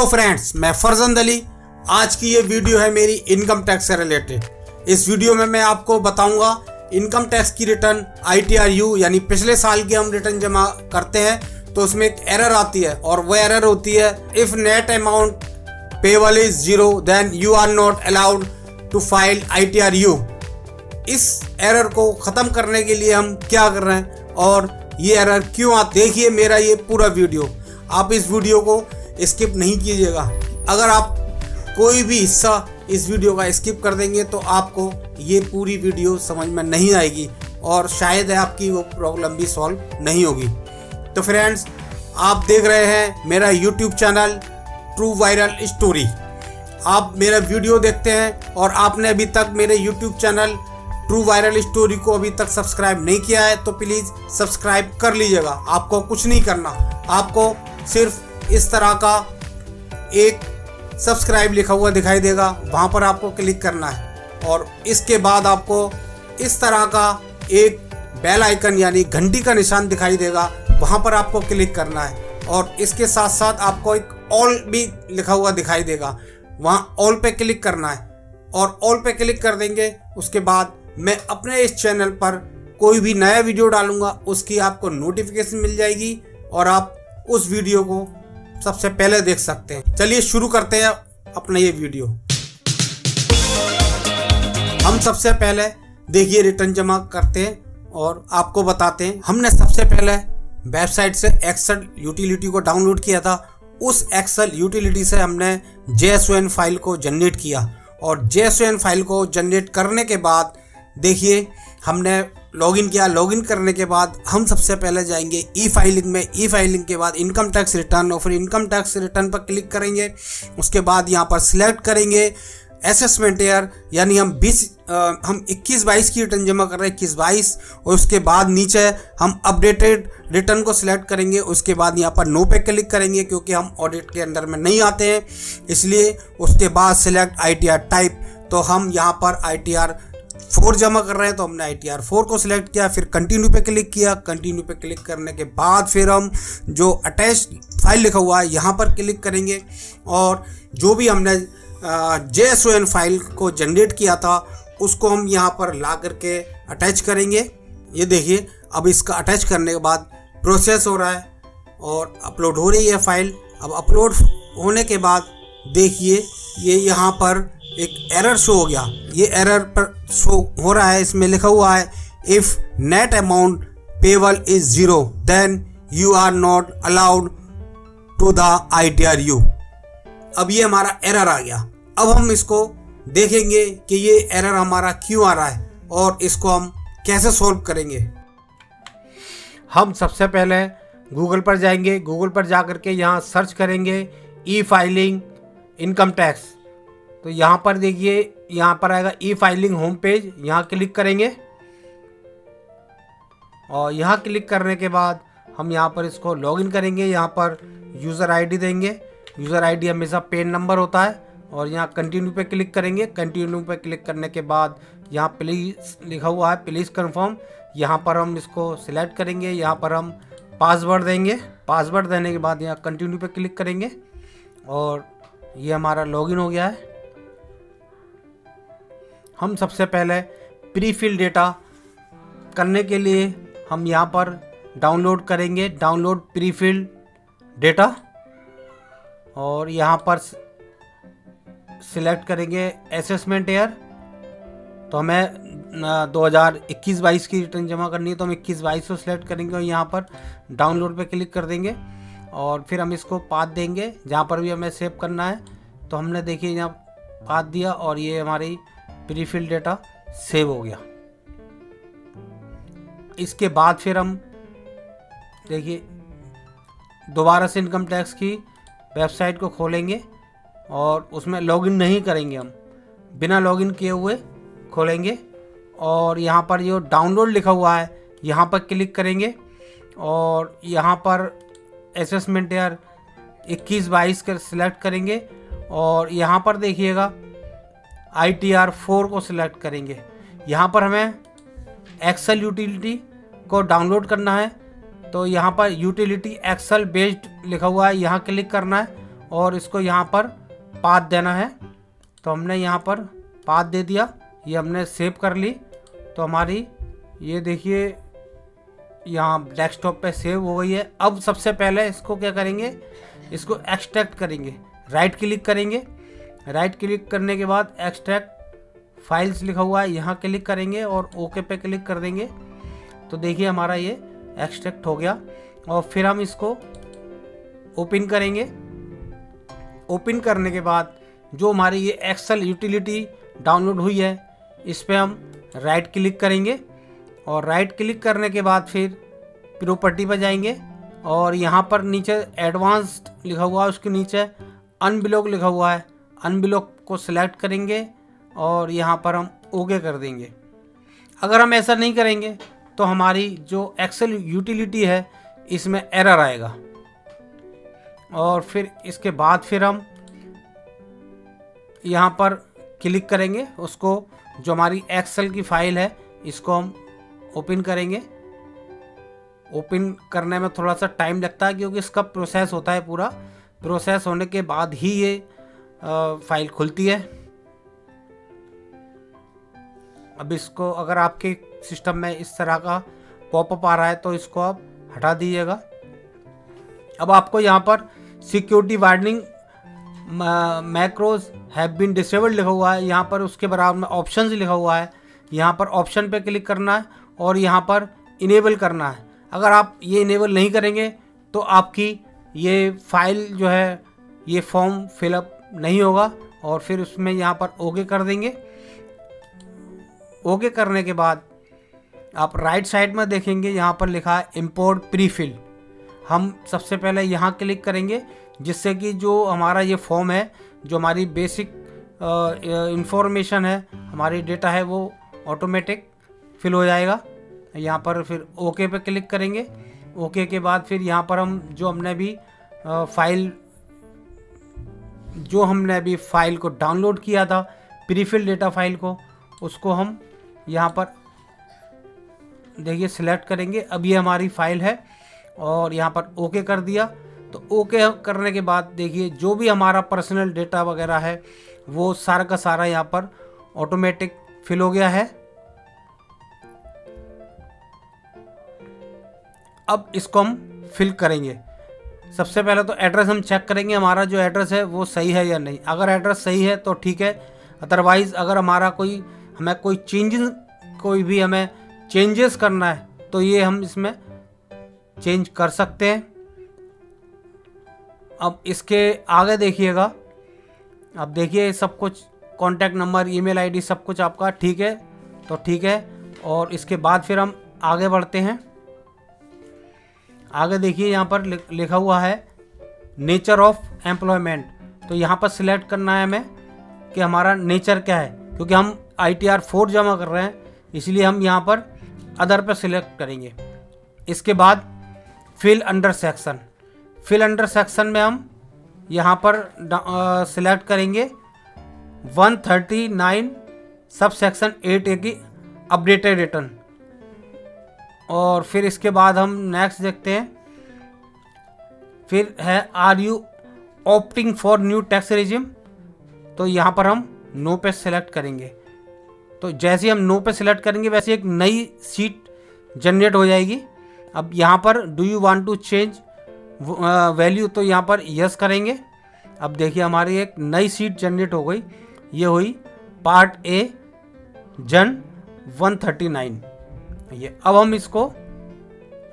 Hello friends, मैं फरजंद अली। आज की ये वीडियो है मेरी इनकम टैक्स से रिलेटेड। इस वीडियो में मैं आपको बताऊंगा इनकम टैक्स की रिटर्न ITRU यानी पिछले साल की हम रिटर्न जमा करते हैं तो उसमें एक एरर आती है और वो एरर होती है if net amount payable is 0 then you are not allowed to file ITRU। इस एरर को ख़त्म करने के लिए हम क्या कर रहे हैं और ये एरर क्यों आता, देखिए मेरा ये पूरा वीडियो। आप इस वीडियो को स्किप नहीं कीजिएगा। अगर आप कोई भी हिस्सा इस वीडियो का स्किप कर देंगे तो आपको ये पूरी वीडियो समझ में नहीं आएगी और शायद आपकी वो प्रॉब्लम भी सॉल्व नहीं होगी। तो फ्रेंड्स, आप देख रहे हैं मेरा YouTube channel true viral story. आप मेरा वीडियो देखते हैं और आपने अभी तक मेरे YouTube channel true viral story को अभी तक सब्सक्राइब नहीं किया है तो प्लीज़ सब्सक्राइब कर लीजिएगा। आपको कुछ नहीं करना, आपको सिर्फ इस तरह का एक सब्सक्राइब लिखा हुआ दिखाई देगा, वहाँ पर आपको क्लिक करना है और इसके बाद आपको इस तरह का एक बेल आइकन यानी घंटी का निशान दिखाई देगा, वहाँ पर आपको क्लिक करना है और इसके साथ साथ आपको एक ऑल भी लिखा हुआ दिखाई देगा, वहाँ ऑल पे क्लिक करना है और ऑल पे क्लिक कर देंगे। उसके बाद मैं अपने इस चैनल पर कोई भी नया वीडियो डालूंगा उसकी आपको नोटिफिकेशन मिल जाएगी और आप उस वीडियो को सबसे पहले देख सकते हैं। चलिए शुरू करते हैं अपना ये वीडियो। हम सबसे पहले देखिए रिटर्न जमा करते हैं और आपको बताते हैं। हमने सबसे पहले वेबसाइट से एक्सेल यूटिलिटी को डाउनलोड किया था। उस एक्सेल यूटिलिटी से हमने JSON फाइल को जनरेट किया और JSON फाइल को जनरेट करने के बाद देखिए हमने लॉगिन किया। लॉगिन करने के बाद हम सबसे पहले जाएंगे ई फाइलिंग में। ई फाइलिंग के बाद इनकम टैक्स रिटर्न और फिर इनकम टैक्स रिटर्न पर क्लिक करेंगे। उसके बाद यहाँ पर सिलेक्ट करेंगे असेसमेंट ईयर यानी हम 21-22 की रिटर्न जमा कर रहे हैं, 21-22। और उसके बाद नीचे हम अपडेटेड रिटर्न को सिलेक्ट करेंगे। उसके बाद यहाँ पर नो पे क्लिक करेंगे क्योंकि हम ऑडिट के अंदर में नहीं आते हैं इसलिए। उसके बाद सिलेक्ट ITR टाइप, तो हम यहाँ पर ITR4 जमा कर रहे हैं तो हमने ITR4 को सिलेक्ट किया। फिर कंटिन्यू पे क्लिक किया। कंटिन्यू पे क्लिक करने के बाद फिर हम जो अटैच फाइल लिखा हुआ है यहाँ पर क्लिक करेंगे और जो भी हमने JSON फाइल को जनरेट किया था उसको हम यहाँ पर ला करके अटैच करेंगे। ये देखिए अब इसका अटैच करने के बाद प्रोसेस हो रहा है और अपलोड हो रही है फाइल। अब अपलोड होने के बाद देखिए ये यहाँ पर एक एरर शो हो गया। ये एरर पर शो हो रहा है, इसमें लिखा हुआ है if net amount payable is 0 then you are not allowed to the ITRU। अब ये हमारा एरर आ गया। अब हम इसको देखेंगे कि ये एरर हमारा क्यों आ रहा है और इसको हम कैसे सॉल्व करेंगे। हम सबसे पहले गूगल पर जाएंगे। गूगल पर जा कर के यहाँ सर्च करेंगे ई फाइलिंग इनकम टैक्स। तो यहाँ पर देखिए यहाँ पर आएगा ई फाइलिंग होम पेज, यहाँ क्लिक करेंगे और यहाँ क्लिक करने के बाद हम यहाँ पर इसको लॉगिन करेंगे। यहाँ पर यूज़र ID देंगे। यूज़र ID हमेशा पेन नंबर होता है और यहाँ कंटिन्यू पे क्लिक करेंगे। कंटिन्यू पे क्लिक करने के बाद यहाँ प्लीज़ लिखा हुआ है, प्लीज़ कंफर्म। यहाँ पर हम इसको सिलेक्ट करेंगे। यहाँ पर हम पासवर्ड देंगे। पासवर्ड देने के बाद यहाँ कंटिन्यू पे क्लिक करेंगे और ये हमारा लॉगिन हो गया है। हम सबसे पहले प्री फिल डेटा करने के लिए हम यहाँ पर डाउनलोड करेंगे, डाउनलोड प्री फिल डेटा और यहाँ पर सिलेक्ट करेंगे असेसमेंट ईयर। तो हमें 2021-22 की रिटर्न जमा करनी है तो हम 21-22 को सिलेक्ट करेंगे और यहाँ पर डाउनलोड पे क्लिक कर देंगे और फिर हम इसको पाथ देंगे जहाँ पर भी हमें सेव करना है। तो हमने देखिए यहाँ पाथ दिया और ये हमारी प्री फिल डेटा सेव हो गया। इसके बाद फिर हम देखिए दोबारा से इनकम टैक्स की वेबसाइट को खोलेंगे और उसमें लॉगिन नहीं करेंगे, हम बिना लॉगिन किए हुए खोलेंगे और यहाँ पर जो डाउनलोड लिखा हुआ है यहाँ पर क्लिक करेंगे और यहाँ पर असेसमेंट ईयर 21-22 कर सिलेक्ट करेंगे और यहाँ पर देखिएगा ITR4 को सिलेक्ट करेंगे। यहाँ पर हमें एक्सेल यूटिलिटी को डाउनलोड करना है तो यहाँ पर यूटिलिटी एक्सेल बेस्ड लिखा हुआ है, यहाँ क्लिक करना है और इसको यहाँ पर पाथ देना है। तो हमने यहाँ पर पाथ दे दिया, ये हमने सेव कर ली। तो हमारी ये देखिए यहाँ डेस्कटॉप पे सेव हो गई है। अब सबसे पहले इसको क्या करेंगे, इसको एक्सट्रैक्ट करेंगे। राइट क्लिक करेंगे, राइट क्लिक करने के बाद एक्सट्रैक्ट फाइल्स लिखा हुआ है, यहाँ क्लिक करेंगे और ओके पे क्लिक कर देंगे। तो देखिए हमारा ये एक्सट्रैक्ट हो गया। और फिर हम इसको ओपन करेंगे। ओपन करने के बाद जो हमारी ये एक्सेल यूटिलिटी डाउनलोड हुई है, इस पर हम राइट क्लिक करेंगे और राइट क्लिक करने के बाद फिर प्रॉपर्टी पर जाएंगे और यहाँ पर नीचे एडवांस्ड लिखा हुआ है, उसके नीचे अनब्लॉक लिखा हुआ है, अनब्लॉक को सिलेक्ट करेंगे और यहाँ पर हम ओके कर देंगे। अगर हम ऐसा नहीं करेंगे तो हमारी जो एक्सेल यूटिलिटी है इसमें एरर आएगा। और फिर इसके बाद फिर हम यहाँ पर क्लिक करेंगे, उसको जो हमारी एक्सेल की फाइल है इसको हम ओपन करेंगे। ओपन करने में थोड़ा सा टाइम लगता है क्योंकि इसका प्रोसेस होता है, पूरा प्रोसेस होने के बाद ही ये फाइल खुलती है। अब इसको अगर आपके सिस्टम में इस तरह का पॉपअप आ रहा है तो इसको आप हटा दीजिएगा। अब आपको यहाँ पर security warning macros have been disabled लिखा हुआ है, यहाँ पर उसके बराबर में ऑप्शंस लिखा हुआ है। यहाँ पर ऑप्शन पे क्लिक करना है और यहाँ पर इनेबल करना है। अगर आप ये इनेबल नहीं करेंगे तो आपकी ये फाइल जो है ये फॉर्म फिलअप नहीं होगा। और फिर उसमें यहाँ पर ओके कर देंगे। ओके करने के बाद आप राइट साइड में देखेंगे यहाँ पर लिखा है इंपोर्ट प्रीफिल। हम सबसे पहले यहाँ क्लिक करेंगे जिससे कि जो हमारा ये फॉर्म है, जो हमारी बेसिक इंफॉर्मेशन है, हमारी डेटा है, वो ऑटोमेटिक फिल हो जाएगा। यहाँ पर फिर ओके पे क्लिक करेंगे। ओके के बाद फिर यहाँ पर हम जो हमने अभी फाइल को डाउनलोड किया था, प्रीफिल डेटा फाइल को, उसको हम यहाँ पर देखिए सिलेक्ट करेंगे। अब ये हमारी फाइल है और यहाँ पर ओके कर दिया। तो ओके करने के बाद देखिए जो भी हमारा पर्सनल डेटा वगैरह है वो सारा का सारा यहाँ पर ऑटोमेटिक फिल हो गया है। अब इसको हम फिल करेंगे। सबसे पहले तो एड्रेस हम चेक करेंगे, हमारा जो एड्रेस है वो सही है या नहीं। अगर एड्रेस सही है तो ठीक है, अदरवाइज़ अगर हमें कोई चेंजेस करना है तो ये हम इसमें चेंज कर सकते हैं। अब इसके आगे देखिएगा, अब देखिए सब कुछ कॉन्टैक्ट नंबर, ईमेल आईडी सब कुछ आपका ठीक है तो ठीक है। और इसके बाद फिर हम आगे बढ़ते हैं। आगे देखिए यहाँ पर लिखा हुआ है नेचर ऑफ एम्प्लॉयमेंट। तो यहाँ पर सिलेक्ट करना है हमें कि हमारा नेचर क्या है, क्योंकि हम ITR 4 जमा कर रहे हैं इसलिए हम यहाँ पर अदर पर सिलेक्ट करेंगे। इसके बाद fill under section. Fill under section में हम यहाँ पर सिलेक्ट करेंगे 139 सब सेक्शन 8A की अपडेटेड रिटर्न। और फिर इसके बाद हम नेक्स्ट देखते हैं। फिर है are you opting for new tax regime. तो यहाँ पर हम नो पे सिलेक्ट करेंगे। तो जैसे हम नो पे सिलेक्ट करेंगे वैसे एक नई सीट जनरेट हो जाएगी। अब यहाँ पर do you want to change value, तो यहाँ पर यस करेंगे। अब देखिए हमारी एक नई सीट जनरेट हो गई, ये हुई पार्ट ए जन 139 ये। अब हम इसको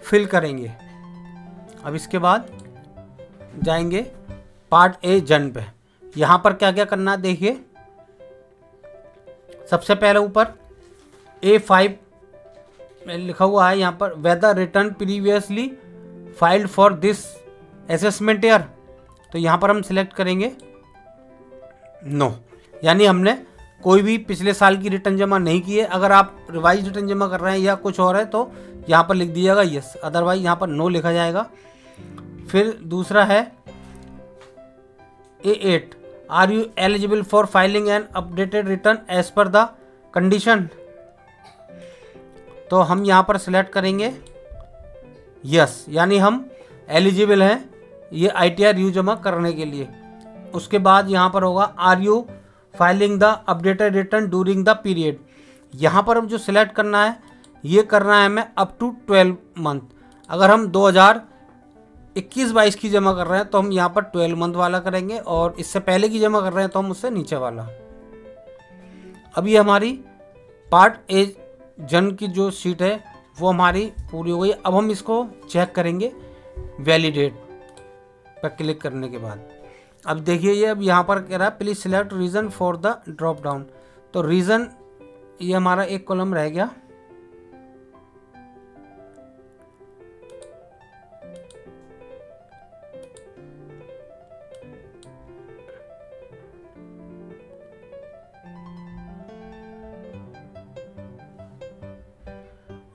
फिल करेंगे। अब इसके बाद जाएंगे पार्ट ए जन पे। यहाँ पर क्या क्या करना है देखिए। सबसे पहले ऊपर A5 लिखा हुआ है, यहाँ पर whether return previously filed for this assessment year. तो यहाँ पर हम सिलेक्ट करेंगे नो, यानी हमने कोई भी पिछले साल की रिटर्न जमा नहीं की है। अगर आप रिवाइज रिटर्न जमा कर रहे हैं या कुछ और है तो यहाँ पर लिख दीजिएगा यस, अदरवाइज यहाँ पर नो लिखा जाएगा। फिर दूसरा है A8 are you eligible for filing and updated return as per the condition. तो हम यहाँ पर सिलेक्ट करेंगे यस, यानी हम एलिजिबल हैं ये ITR जमा करने के लिए। उसके बाद यहाँ पर होगा are you filing the updated return during the period. यहाँ पर हम जो सिलेक्ट करना है ये करना है हमें अप टू 12 मंथ। अगर हम 2021-22 की जमा कर रहे हैं तो हम यहाँ पर 12 मंथ वाला करेंगे, और इससे पहले की जमा कर रहे हैं तो हम उससे नीचे वाला। अब ये हमारी पार्ट ए जन की जो शीट है वो हमारी पूरी हो गई। अब हम इसको चेक करेंगे वैलिडेट पर क्लिक करने के बाद। अब देखिए ये अब यहाँ पर कह रहा है please select reason for the drop down. तो रीज़न ये हमारा एक कॉलम रह गया।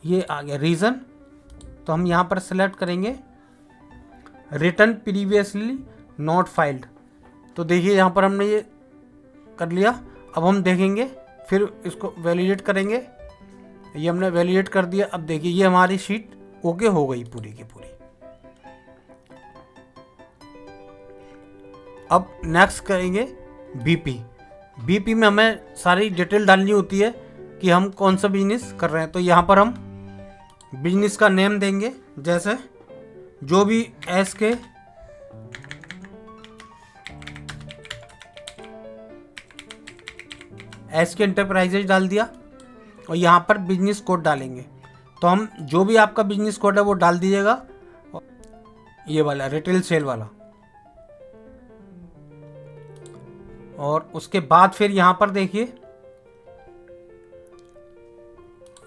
ये आ गया रीज़न। तो हम यहाँ पर सिलेक्ट करेंगे रिटर्न प्रीवियसली नॉट फाइल्ड। तो देखिए यहाँ पर हमने ये कर लिया। अब हम देखेंगे फिर इसको वैलिडेट करेंगे। ये हमने वैलिडेट कर दिया। अब देखिए ये हमारी शीट ओके हो गई पूरी की पूरी। अब नेक्स्ट करेंगे बीपी। बीपी में हमें सारी डिटेल डालनी होती है कि हम कौन सा बिजनेस कर रहे हैं। तो यहाँ पर हम बिजनेस का नेम देंगे, जैसे जो भी एस के एंटरप्राइजेज डाल दिया, और यहाँ पर बिजनेस कोड डालेंगे। तो हम जो भी आपका बिजनेस कोड है वो डाल दीजिएगा, ये वाला रिटेल सेल वाला। और उसके बाद फिर यहाँ पर देखिए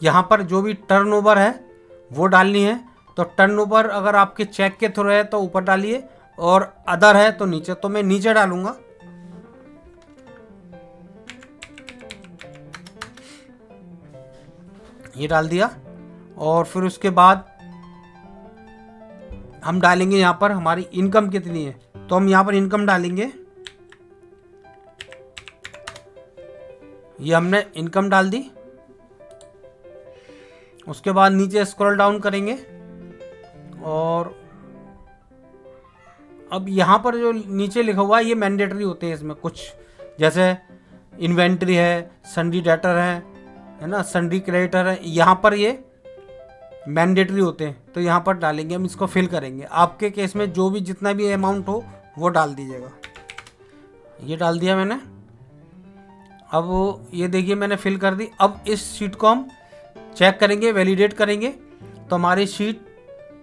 यहाँ पर जो भी टर्नओवर है वो डालनी है। तो टर्नओवर अगर आपके चेक के थ्रू है तो ऊपर डालिए, और अदर है तो नीचे। तो मैं नीचे डालूंगा। ये डाल दिया। और फिर उसके बाद हम डालेंगे यहाँ पर हमारी इनकम कितनी है। तो हम यहाँ पर इनकम डालेंगे। ये हमने इनकम डाल दी। उसके बाद नीचे स्क्रॉल डाउन करेंगे, और अब यहाँ पर जो नीचे लिखा हुआ है ये मैंडेटरी होते हैं इसमें कुछ, जैसे इन्वेंट्री है, सन्डी डेटर है ना, सन्डी क्रेडिटर है। यहाँ पर ये मैंडेटरी होते हैं तो यहाँ पर डालेंगे। हम इसको फिल करेंगे। आपके केस में जो भी जितना भी अमाउंट हो वो डाल दीजिएगा। ये डाल दिया मैंने। अब ये देखिए मैंने फिल कर दी। अब इस शीट को हम चेक करेंगे, वैलिडेट करेंगे। तो हमारी शीट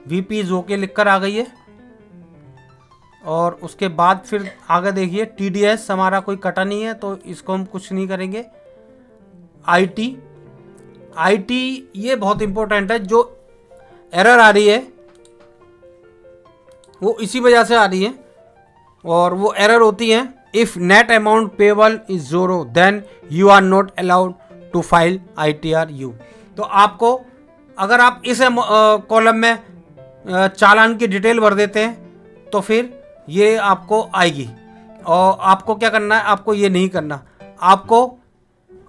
वीपी इज ओके लिखकर आ गई है। और उसके बाद फिर आगे देखिए टीडीएस हमारा कोई कटा नहीं है तो इसको हम कुछ नहीं करेंगे। आईटी ये बहुत इंपॉर्टेंट है। जो एरर आ रही है वो इसी वजह से आ रही है, और वो एरर होती है if net amount payable is 0 then you are not allowed to file ITR-U। तो आपको अगर आप इस कॉलम में चालान की डिटेल भर देते हैं तो फिर ये आपको आएगी। और आपको क्या करना है, आपको ये नहीं करना। आपको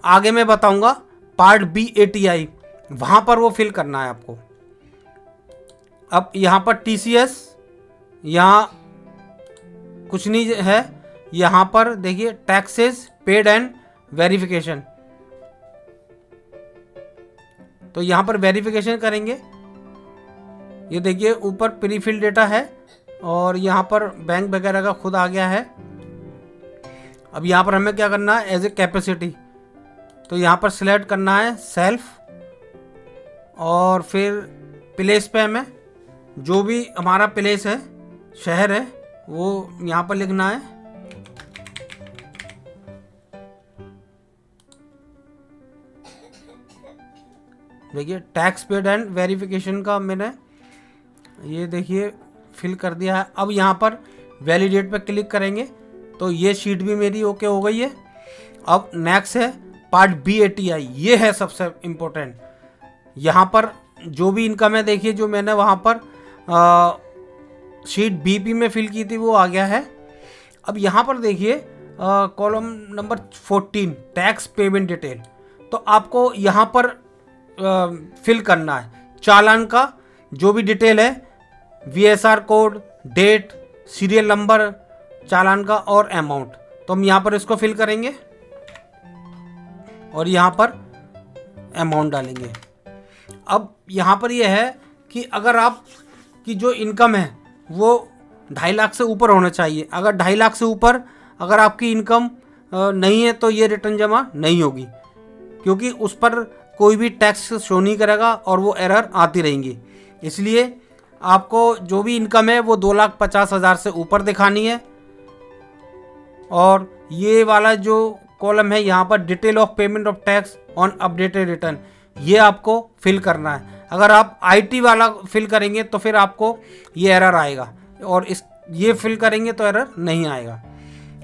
आगे मैं बताऊंगा पार्ट बी ATI, वहाँ पर वो फिल करना है आपको। अब यहाँ पर TCS यहाँ कुछ नहीं है। यहाँ पर देखिए टैक्सेस पेड एंड वेरिफिकेशन। तो यहाँ पर वेरिफिकेशन करेंगे। ये देखिए ऊपर प्रीफिल डेटा है, और यहाँ पर बैंक वगैरह का खुद आ गया है। अब यहाँ पर हमें क्या करना है, एज ए कैपेसिटी। तो यहाँ पर सिलेक्ट करना है सेल्फ, और फिर प्लेस पे हमें जो भी हमारा प्लेस है, शहर है, वो यहाँ पर लिखना है। देखिए टैक्स पेड एंड वेरिफिकेशन का मैंने ये देखिए फिल कर दिया है। अब यहाँ पर वैलिडेट पे क्लिक करेंगे तो ये शीट भी मेरी ओके हो गई है। अब नेक्स्ट है पार्ट बी ATI। ये है सबसे इम्पोर्टेंट। यहाँ पर जो भी इनकम है देखिए, जो मैंने वहाँ पर शीट BP में फिल की थी वो आ गया है। अब यहाँ पर देखिए column number 14 tax payment detail. तो आपको यहाँ पर फिल करना है चालान का जो भी डिटेल है, VSR code, date, serial number, चालान का और अमाउंट। तो हम यहाँ पर इसको फिल करेंगे और यहाँ पर अमाउंट डालेंगे। अब यहाँ पर यह है कि अगर आप की जो इनकम है वो 2.5 लाख से ऊपर होना चाहिए। अगर 2.5 लाख से ऊपर अगर आपकी इनकम नहीं है तो ये रिटर्न जमा नहीं होगी, क्योंकि उस पर कोई भी टैक्स शो नहीं करेगा और वो एरर आती रहेंगी। इसलिए आपको जो भी इनकम है वो 2,50,000 से ऊपर दिखानी है। और ये वाला जो कॉलम है यहाँ पर detail of payment of tax on updated return, ये आपको फिल करना है। अगर आप IT वाला फिल करेंगे तो फिर आपको ये एरर आएगा, और ये फिल करेंगे तो एरर नहीं आएगा।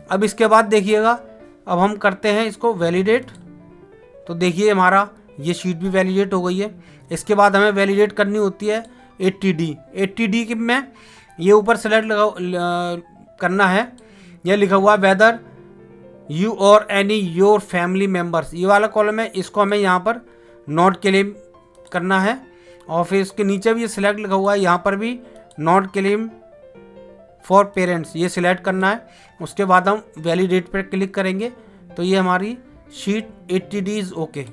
अब इसके बाद देखिएगा, अब हम करते हैं इसको वैलिडेट। तो देखिए हमारा ये शीट भी वैलिडेट हो गई है। इसके बाद हमें वैलिडेट करनी होती है 80D। 80D में ये ऊपर सेलेक्ट करना है, ये लिखा हुआ वेदर यू और एनी योर फैमिली मेम्बर्स, ये वाला कॉलम है, इसको हमें यहाँ पर नॉट क्लेम करना है। और फिर इसके नीचे भी ये सिलेक्ट लिखा हुआ है, यहाँ पर भी नॉट क्लेम फॉर पेरेंट्स, ये सिलेक्ट करना है। उसके बाद हम वैलिडेट पर क्लिक करेंगे तो ये हमारी शीट 80D इज ओके,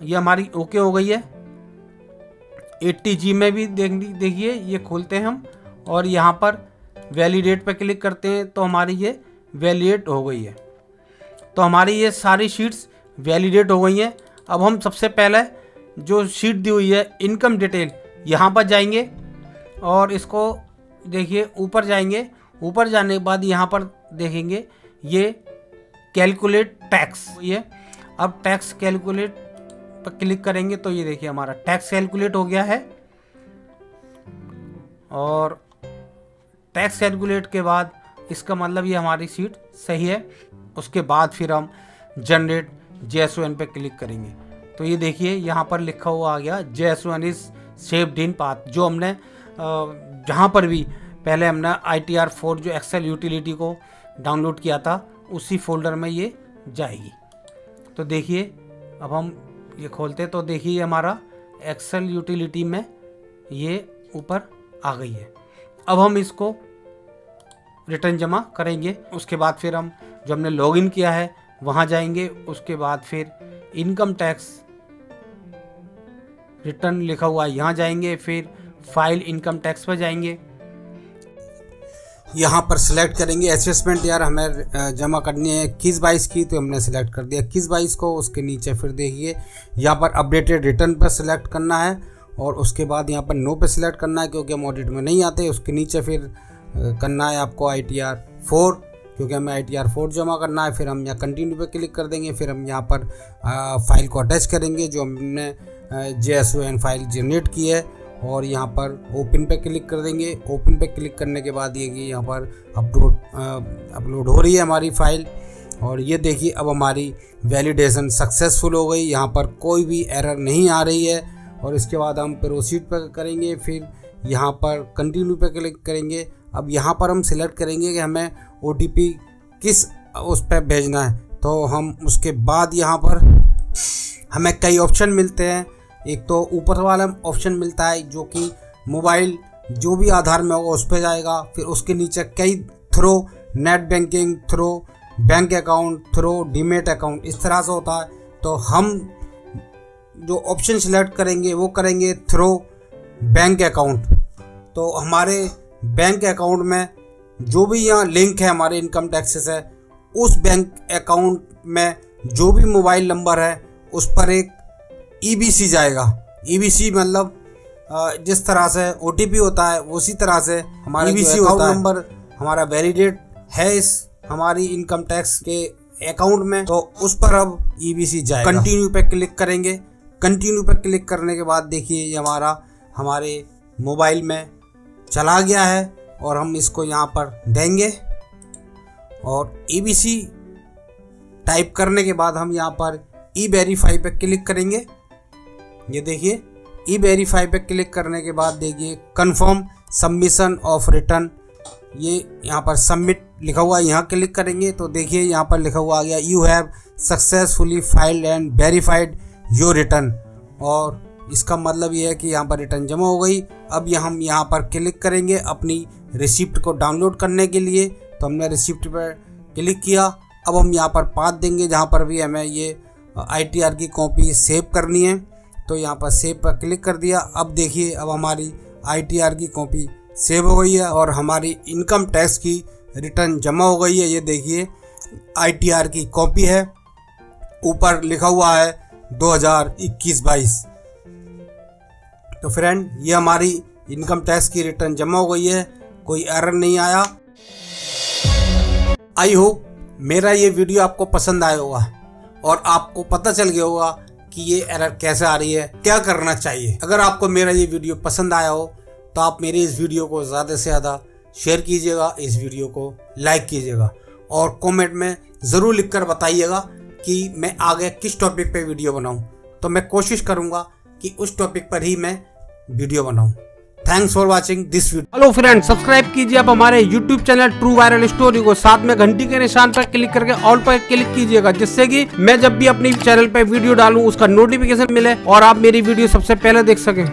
ये हमारी ओके हो गई है। 80G में भी देखिए ये खोलते हैं हम और यहाँ पर वैलिडेट पर क्लिक करते हैं तो हमारी ये वैलिडेट हो गई है। तो हमारी ये सारी शीट्स वैलिडेट हो गई हैं। अब हम सबसे पहले जो शीट दी हुई है इनकम डिटेल, यहाँ पर जाएंगे और इसको देखिए ऊपर जाएंगे। ऊपर जाने के बाद यहाँ पर देखेंगे ये कैलकुलेट टैक्स, ये अब टैक्स कैलकुलेट पर क्लिक करेंगे तो ये देखिए हमारा टैक्स कैलकुलेट हो गया है। और टैक्स कैलकुलेट के बाद इसका मतलब ये हमारी सीट सही है। उसके बाद फिर हम जनरेट JS1 पे क्लिक करेंगे तो ये देखिए यहाँ पर लिखा हुआ आ गया JS1 is saved in path. जो हमने जहाँ पर भी पहले हमने ITR4 जो एक्सेल यूटिलिटी को डाउनलोड किया था उसी फोल्डर में ये जाएगी। तो देखिए अब हम ये खोलते तो देखिए हमारा एक्सेल यूटिलिटी में ये ऊपर आ गई है। अब हम इसको रिटर्न जमा करेंगे। उसके बाद फिर हम जो हमने लॉगिन किया है वहाँ जाएंगे। उसके बाद फिर इनकम टैक्स रिटर्न लिखा हुआ है यहाँ जाएंगे, फिर फाइल इनकम टैक्स पर जाएंगे। यहाँ पर सिलेक्ट करेंगे असेसमेंट यार हमें जमा करनी है 21-22 की, तो हमने सिलेक्ट कर दिया 21-22 को। उसके नीचे फिर देखिए यहाँ पर अपडेटेड रिटर्न पर सिलेक्ट करना है और उसके बाद यहाँ पर नो पे सिलेक्ट करना है क्योंकि हम ऑडिट में नहीं आते। उसके नीचे फिर करना है आपको ITR4 क्योंकि हमें ITR4 जमा करना है। फिर हम यहाँ कंटिन्यू पे क्लिक कर देंगे। फिर हम यहाँ पर फाइल को अटैच करेंगे जो हमने JS1 फाइल जनरेट की है और यहाँ पर ओपन पे क्लिक कर देंगे। ओपन पे क्लिक करने के बाद ये कि यहाँ पर अपलोड हो रही है हमारी फाइल। और ये देखिए अब हमारी वैलिडेशन सक्सेसफुल हो गई, यहाँ पर कोई भी एरर नहीं आ रही है। और इसके बाद हम प्रोसीड पर करेंगे, फिर यहाँ पर कंटिन्यू पे क्लिक करेंगे। अब यहाँ पर हम सिलेक्ट करेंगे कि हमें OTP किस उस पर भेजना है। तो हम उसके बाद यहाँ पर हमें कई ऑप्शन मिलते हैं। एक तो ऊपर वाला ऑप्शन मिलता है जो कि मोबाइल जो भी आधार में होगा उस पर जाएगा। फिर उसके नीचे कई through net banking, through bank account, through demat account, इस तरह से होता है। तो हम जो ऑप्शन सिलेक्ट करेंगे वो करेंगे थ्रो बैंक अकाउंट। तो हमारे बैंक अकाउंट में जो भी यहाँ लिंक है हमारे इनकम टैक्सेस है, उस बैंक अकाउंट में जो भी मोबाइल नंबर है उस पर एक EBC जाएगा। EBC मतलब जिस तरह से OTP होता है उसी तरह से हमारा EBC होता है। नंबर हमारा वैलिडेट है इस हमारी इनकम टैक्स के अकाउंट में, तो उस पर अब EBC जाएगा। कंटिन्यू पे क्लिक करेंगे। कंटिन्यू पे क्लिक करने के बाद देखिए ये हमारे मोबाइल में चला गया है और हम इसको यहाँ पर देंगे और EBC टाइप करने के बाद हम यहाँ पर E-वेरीफाई पे क्लिक करेंगे। ये देखिए E-वेरीफाई पे क्लिक करने के बाद देखिए कंफर्म सबमिशन ऑफ रिटर्न, ये यहाँ पर सबमिट लिखा हुआ है, यहाँ क्लिक करेंगे तो देखिए यहाँ पर लिखा हुआ आ गया you have successfully filed and verified your return. और इसका मतलब ये है कि यहाँ पर रिटर्न जमा हो गई। अब हम यहाँ पर क्लिक करेंगे अपनी रिसिप्ट को डाउनलोड करने के लिए। तो हमने रिसिप्ट पर क्लिक किया। अब हम यहाँ पर पाथ देंगे जहाँ पर भी हमें ये ITR की कॉपी सेव करनी है, तो यहाँ पर सेव पर क्लिक कर दिया। अब देखिए अब हमारी ITR की कॉपी सेव हो गई है और हमारी इनकम टैक्स की रिटर्न जमा हो गई है। ये देखिए ITR की कॉपी है, ऊपर लिखा हुआ है 2021-22। तो फ्रेंड ये हमारी इनकम टैक्स की रिटर्न जमा हो गई है, कोई एरर नहीं आया। आई होप मेरा ये वीडियो आपको पसंद आया होगा और आपको पता चल गया होगा कि ये एरर कैसे आ रही है, क्या करना चाहिए। अगर आपको मेरा ये वीडियो पसंद आया हो तो आप मेरे इस वीडियो को ज़्यादा से ज़्यादा शेयर कीजिएगा, इस वीडियो को लाइक कीजिएगा और कमेंट में ज़रूर लिखकर बताइएगा कि मैं आगे किस टॉपिक पे वीडियो बनाऊं। तो मैं कोशिश करूंगा कि उस टॉपिक पर ही मैं वीडियो बनाऊं। Thanks for watching this video. Hello friend, subscribe कीजिए आप हमारे YouTube channel true viral story को, साथ में घंटी के निशान पर क्लिक करके ऑल पर क्लिक कीजिएगा, जिससे कि मैं जब भी अपनी चैनल पर वीडियो डालूं उसका नोटिफिकेशन मिले और आप मेरी वीडियो सबसे पहले देख सकें।